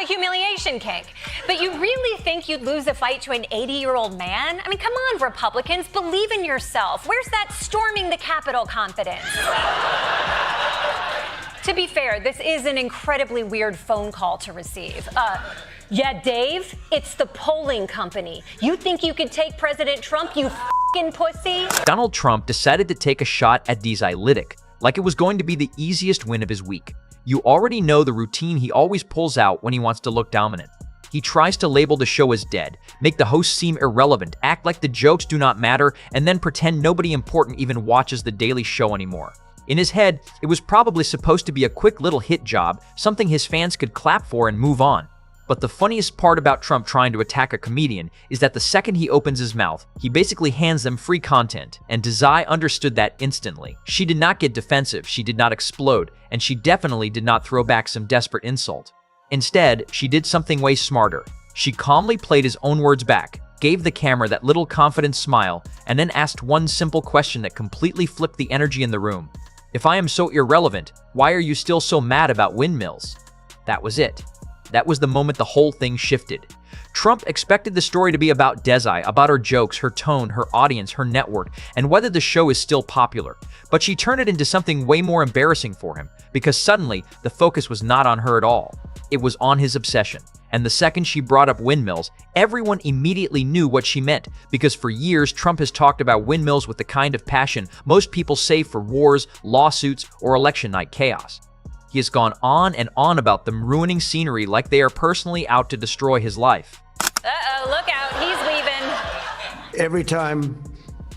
a humiliation kink. But you really think you'd lose a fight to an 80-year-old man? I mean, come on, Republicans, believe in yourself. Where's that storming the Capitol confidence? To be fair, this is an incredibly weird phone call to receive. Yeah, Dave, it's the polling company. You think you could take President Trump, you f***ing pussy? Donald Trump decided to take a shot at Desi Lydic, like it was going to be the easiest win of his week. You already know the routine he always pulls out when he wants to look dominant. He tries to label the show as dead, make the host seem irrelevant, act like the jokes do not matter, and then pretend nobody important even watches The Daily Show anymore. In his head, it was probably supposed to be a quick little hit job, something his fans could clap for and move on. But the funniest part about Trump trying to attack a comedian is that the second he opens his mouth, he basically hands them free content, and Desi understood that instantly. She did not get defensive, she did not explode, and she definitely did not throw back some desperate insult. Instead, she did something way smarter. She calmly played his own words back, gave the camera that little confident smile, and then asked one simple question that completely flipped the energy in the room. If I am so irrelevant, why are you still so mad about windmills? That was it. That was the moment the whole thing shifted. Trump expected the story to be about Desi, about her jokes, her tone, her audience, her network, and whether the show is still popular. But she turned it into something way more embarrassing for him, because suddenly the focus was not on her at all. It was on his obsession. And the second she brought up windmills, everyone immediately knew what she meant, because for years Trump has talked about windmills with the kind of passion most people save for wars, lawsuits, or election night chaos. He has gone on and on about them ruining scenery like they are personally out to destroy his life. Uh-oh, look out, he's leaving. Every time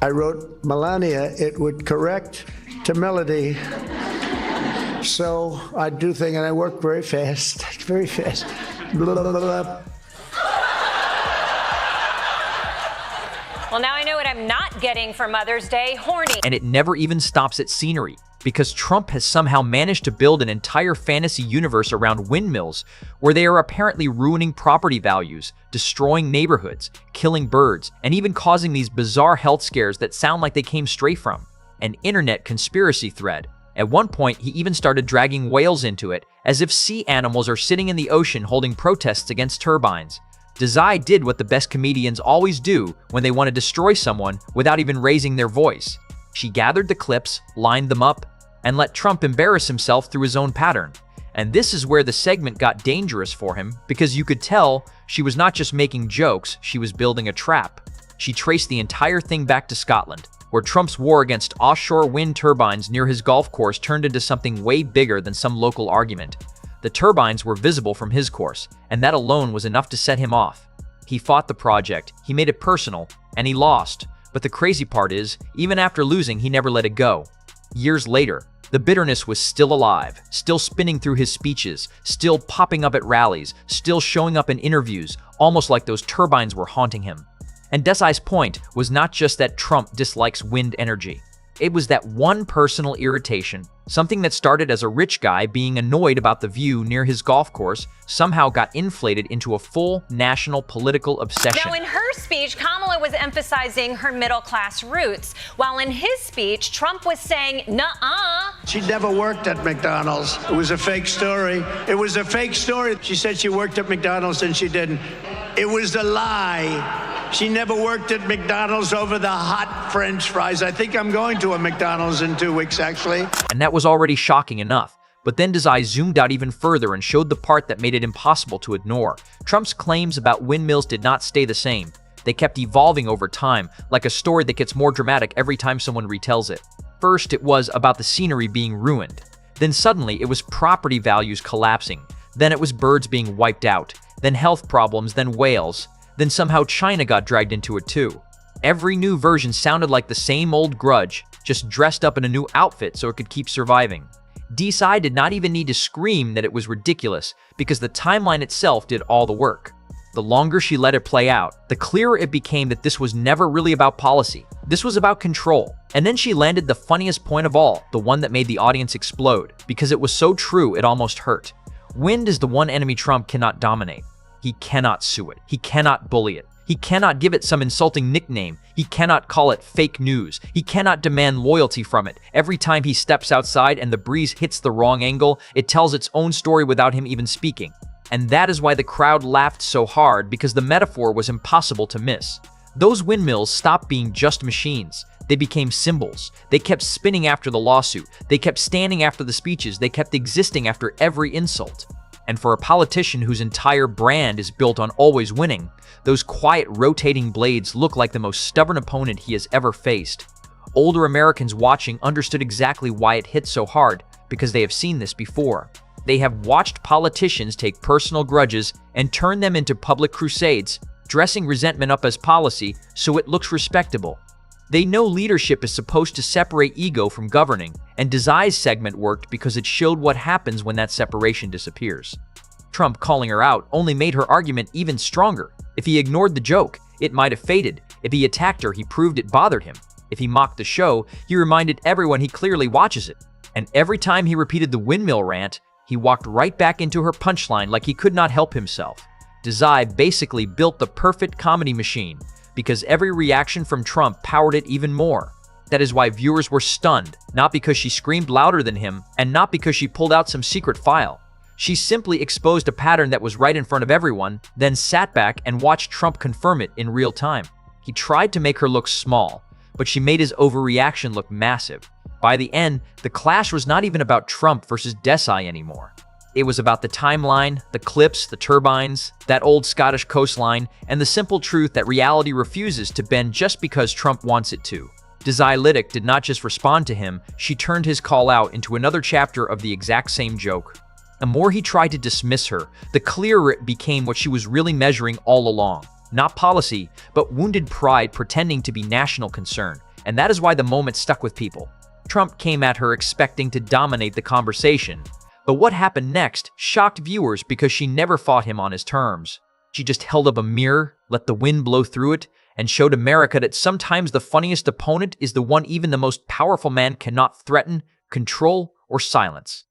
I wrote Melania, it would correct to melody. So I do things, and I work very fast, very fast. Blah, blah, blah, blah. Well, now I know what I'm not getting for Mother's Day, horny. And it never even stops at scenery, because Trump has somehow managed to build an entire fantasy universe around windmills, where they are apparently ruining property values, destroying neighborhoods, killing birds, and even causing these bizarre health scares that sound like they came straight from an internet conspiracy thread. At one point, he even started dragging whales into it, as if sea animals are sitting in the ocean holding protests against turbines. Desi did what the best comedians always do when they want to destroy someone without even raising their voice. She gathered the clips, lined them up, and let Trump embarrass himself through his own pattern. And this is where the segment got dangerous for him, because you could tell she was not just making jokes, she was building a trap. She traced the entire thing back to Scotland, where Trump's war against offshore wind turbines near his golf course turned into something way bigger than some local argument. The turbines were visible from his course, and that alone was enough to set him off. He fought the project, he made it personal, and he lost. But the crazy part is, even after losing, he never let it go. Years later, the bitterness was still alive, still spinning through his speeches, still popping up at rallies, still showing up in interviews, almost like those turbines were haunting him. And Desi's point was not just that Trump dislikes wind energy. It was that one personal irritation, something that started as a rich guy being annoyed about the view near his golf course, somehow got inflated into a full national political obsession. Now, in her speech, Kamala was emphasizing her middle-class roots, while in his speech, Trump was saying, nuh-uh. She never worked at McDonald's. It was a fake story. It was a fake story. She said she worked at McDonald's and she didn't. It was a lie. She never worked at McDonald's over the hot French fries. I think I'm going to a McDonald's in 2 weeks, actually. And that was already shocking enough. But then Desi zoomed out even further and showed the part that made it impossible to ignore. Trump's claims about windmills did not stay the same. They kept evolving over time, like a story that gets more dramatic every time someone retells it. First, it was about the scenery being ruined. Then suddenly, it was property values collapsing. Then it was birds being wiped out. Then health problems, then whales. Then somehow China got dragged into it too. Every new version sounded like the same old grudge, just dressed up in a new outfit so it could keep surviving. Desi did not even need to scream that it was ridiculous, because the timeline itself did all the work. The longer she let it play out, the clearer it became that this was never really about policy. This was about control. And then she landed the funniest point of all, the one that made the audience explode, because it was so true it almost hurt. Wind is the one enemy Trump cannot dominate. He cannot sue it. He cannot bully it. He cannot give it some insulting nickname. He cannot call it fake news. He cannot demand loyalty from it. Every time he steps outside and the breeze hits the wrong angle, it tells its own story without him even speaking. And that is why the crowd laughed so hard, because the metaphor was impossible to miss. Those windmills stopped being just machines. They became symbols. They kept spinning after the lawsuit. They kept standing after the speeches. They kept existing after every insult. And for a politician whose entire brand is built on always winning, those quiet rotating blades look like the most stubborn opponent he has ever faced. Older Americans watching understood exactly why it hit so hard, because they have seen this before. They have watched politicians take personal grudges and turn them into public crusades, dressing resentment up as policy so it looks respectable. They know leadership is supposed to separate ego from governing, and Desi's segment worked because it showed what happens when that separation disappears. Trump calling her out only made her argument even stronger. If he ignored the joke, it might have faded. If he attacked her, he proved it bothered him. If he mocked the show, he reminded everyone he clearly watches it. And every time he repeated the windmill rant, he walked right back into her punchline like he could not help himself. Desi basically built the perfect comedy machine, because every reaction from Trump powered it even more. That is why viewers were stunned, not because she screamed louder than him, and not because she pulled out some secret file. She simply exposed a pattern that was right in front of everyone, then sat back and watched Trump confirm it in real time. He tried to make her look small, but she made his overreaction look massive. By the end, the clash was not even about Trump versus Desi anymore. It was about the timeline, the clips, the turbines, that old Scottish coastline, and the simple truth that reality refuses to bend just because Trump wants it to. Desi Lydic did not just respond to him, she turned his call out into another chapter of the exact same joke. The more he tried to dismiss her, the clearer it became what she was really measuring all along. Not policy, but wounded pride pretending to be national concern. And that is why the moment stuck with people. Trump came at her expecting to dominate the conversation. But what happened next shocked viewers because she never fought him on his terms. She just held up a mirror, let the wind blow through it, and showed America that sometimes the funniest opponent is the one even the most powerful man cannot threaten, control, or silence.